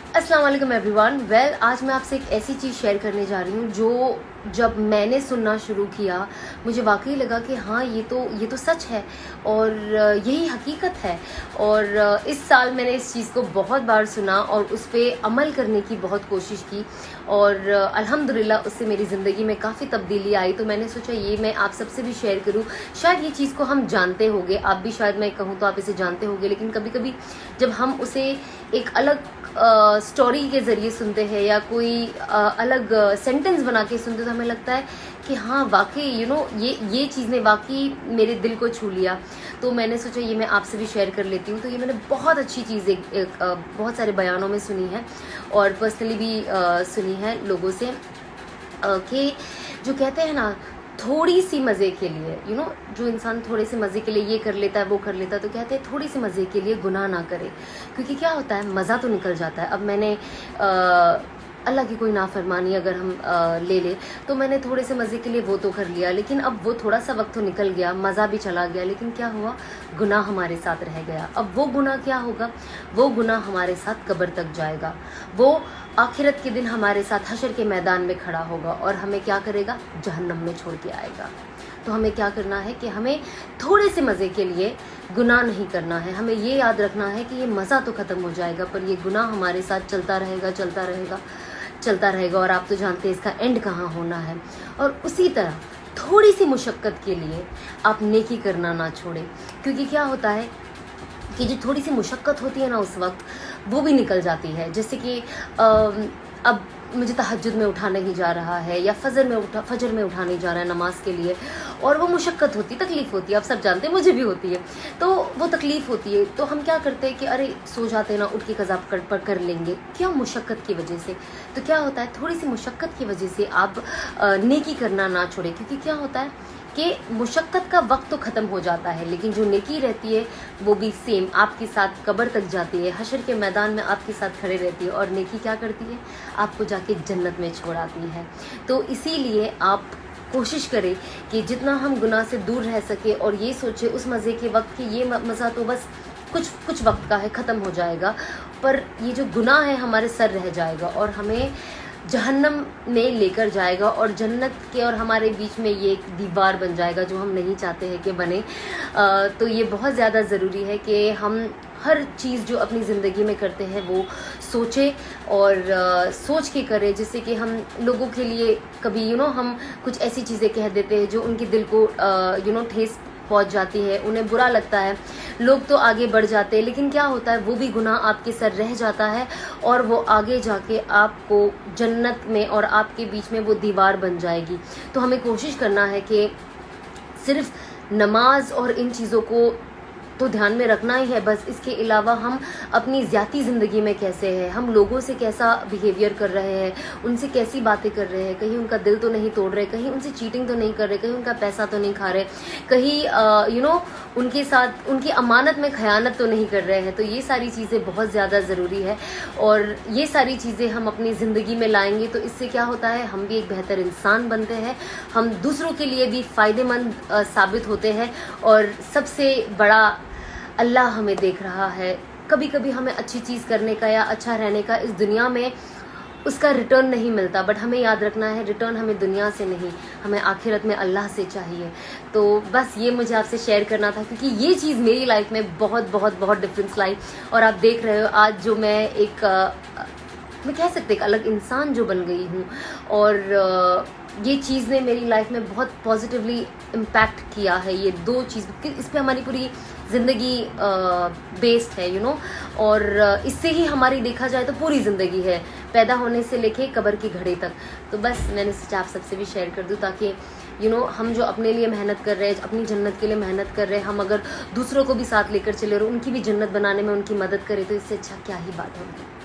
अस्सलाम वालेकुम एवरीवन। आज मैं आपसे एक ऐसी चीज़ शेयर करने जा रही हूँ जो जब मैंने सुनना शुरू किया मुझे वाकई लगा कि हाँ ये तो सच है और यही हकीकत है। और इस साल मैंने इस चीज़ को बहुत बार सुना और उस पर अमल करने की बहुत कोशिश की और अल्हम्दुलिल्लाह उससे मेरी ज़िंदगी में काफ़ी तब्दीली आई। तो मैंने सोचा ये मैं आप सबसे भी शेयर करूँ। शायद ये चीज़ को हम जानते होंगे, आप भी शायद मैं कहूँ तो आप इसे जानते होंगे, लेकिन कभी कभी जब हम उसे एक अलग स्टोरी के ज़रिए सुनते हैं या कोई अलग सेंटेंस बना के सुनते तो हमें लगता है कि हाँ वाकई ये चीज़ ने वाकई मेरे दिल को छू लिया। तो मैंने सोचा ये मैं आपसे भी शेयर कर लेती हूँ। तो ये मैंने बहुत अच्छी चीज़ बहुत सारे बयानों में सुनी है और पर्सनली भी सुनी है लोगों से कि जो कहते हैं ना थोड़ी सी मज़े के लिए जो इंसान थोड़े से मज़े के लिए ये कर लेता है वो कर लेता है, तो कहते हैं थोड़ी सी मज़े के लिए गुनाह ना करे, क्योंकि क्या होता है मज़ा तो निकल जाता है। अब मैंने अल्लाह की कोई नाफरमानी अगर हम ले ले तो मैंने थोड़े से मज़े के लिए वो तो कर लिया, लेकिन अब वो थोड़ा सा वक्त तो निकल गया, मज़ा भी चला गया, लेकिन क्या हुआ गुनाह हमारे साथ रह गया। अब वो गुनाह क्या होगा? वो गुनाह हमारे साथ कब्र तक जाएगा, वो आखिरत के दिन हमारे साथ हशर के मैदान में खड़ा होगा और हमें क्या करेगा? जहन्नम में छोड़ के आएगा। तो हमें क्या करना है कि हमें थोड़े से मज़े के लिए गुनाह नहीं करना है। हमें ये याद रखना है कि ये मज़ा तो ख़त्म हो जाएगा पर ये गुनाह हमारे साथ चलता रहेगा और आप तो जानते हैं इसका एंड कहाँ होना है। और उसी तरह थोड़ी सी मुशक्क़त के लिए आप नेकी करना ना छोड़ें, क्योंकि क्या होता है कि जो थोड़ी सी मुशक्क़त होती है ना उस वक्त वो भी निकल जाती है। जैसे कि अब मुझे तहज्जुद में उठा नहीं जा रहा है या फजर में उठा नहीं जा रहा है नमाज के लिए, और वो मुशक्क़त होती, तकलीफ़ होती है, आप सब जानते हैं, मुझे भी होती है। तो वो तकलीफ़ होती है तो हम क्या करते हैं कि अरे सो जाते हैं ना, उठ के कज़ा कर लेंगे, क्या मुशक्क़त की वजह से। तो क्या होता है थोड़ी सी मुशक्क़त की वजह से आप नेकी करना ना छोड़ें, क्योंकि क्या होता है कि मुशक्क़त का वक्त तो ख़त्म हो जाता है लेकिन जो नेकी रहती है वो भी सेम आपके साथ कब्र तक जाती है, हशर के मैदान में आपके साथ खड़े रहती है। और नेकी क्या करती है? आपको जाके जन्नत में छोड़ाती है। तो इसीलिए आप कोशिश करें कि जितना हम गुनाह से दूर रह सके और ये सोचे उस मज़े के वक्त कि ये मज़ा तो बस कुछ वक्त का है, ख़त्म हो जाएगा, पर ये जो गुनाह है हमारे सर रह जाएगा और हमें जहन्नम में लेकर जाएगा और जन्नत के और हमारे बीच में ये एक दीवार बन जाएगा जो हम नहीं चाहते हैं कि बने। तो ये बहुत ज़्यादा ज़रूरी है कि हम हर चीज़ जो अपनी ज़िंदगी में करते हैं वो सोचें और सोच के करें, जिससे कि हम लोगों के लिए कभी हम कुछ ऐसी चीज़ें कह देते हैं जो उनके दिल को ठेस पहुंच जाती है, उन्हें बुरा लगता है, लोग तो आगे बढ़ जाते हैं, लेकिन क्या होता है वो भी गुनाह आपके सर रह जाता है और वो आगे जाके आपको जन्नत में और आपके बीच में वो दीवार बन जाएगी। तो हमें कोशिश करना है कि सिर्फ नमाज और इन चीज़ों को तो ध्यान में रखना ही है, बस इसके अलावा हम अपनी ज़ाती ज़िंदगी में कैसे हैं, हम लोगों से कैसा बिहेवियर कर रहे हैं, उनसे कैसी बातें कर रहे हैं, कहीं उनका दिल तो नहीं तोड़ रहे, कहीं उनसे चीटिंग तो नहीं कर रहे, कहीं उनका पैसा तो नहीं खा रहे, कहीं उनके साथ उनकी अमानत में खयानत तो नहीं कर रहे हैं। तो ये सारी चीज़ें बहुत ज़्यादा ज़रूरी है और ये सारी चीज़ें हम अपनी ज़िंदगी में लाएंगे तो इससे क्या होता है हम भी एक बेहतर इंसान बनते हैं, हम दूसरों के लिए भी फ़ायदेमंद साबित होते हैं और सबसे बड़ा अल्लाह हमें देख रहा है। कभी कभी हमें अच्छी चीज़ करने का या अच्छा रहने का इस दुनिया में उसका रिटर्न नहीं मिलता, बट हमें याद रखना है रिटर्न हमें दुनिया से नहीं, हमें आखिरत में अल्लाह से चाहिए। तो बस ये मुझे आपसे शेयर करना था क्योंकि ये चीज़ मेरी लाइफ में बहुत बहुत बहुत डिफरेंस लाई और आप देख रहे हो आज जो मैं मैं कह सकते एक अलग इंसान जो बन गई हूँ और ये चीज़ ने मेरी लाइफ में बहुत पॉजिटिवली इम्पैक्ट किया है। ये दो चीज़ इस पे हमारी पूरी ज़िंदगी बेस्ड है और इससे ही हमारी देखा जाए तो पूरी ज़िंदगी है, पैदा होने से लेके कब्र की घड़ी तक। तो बस मैंने सोचा आप सबसे भी शेयर कर दूँ ताकि हम जो अपने लिए मेहनत कर रहे हैं, अपनी जन्नत के लिए मेहनत कर रहे हैं, हम अगर दूसरों को भी साथ लेकर चले और उनकी भी जन्नत बनाने में उनकी मदद करें तो इससे अच्छा क्या ही बात होगी।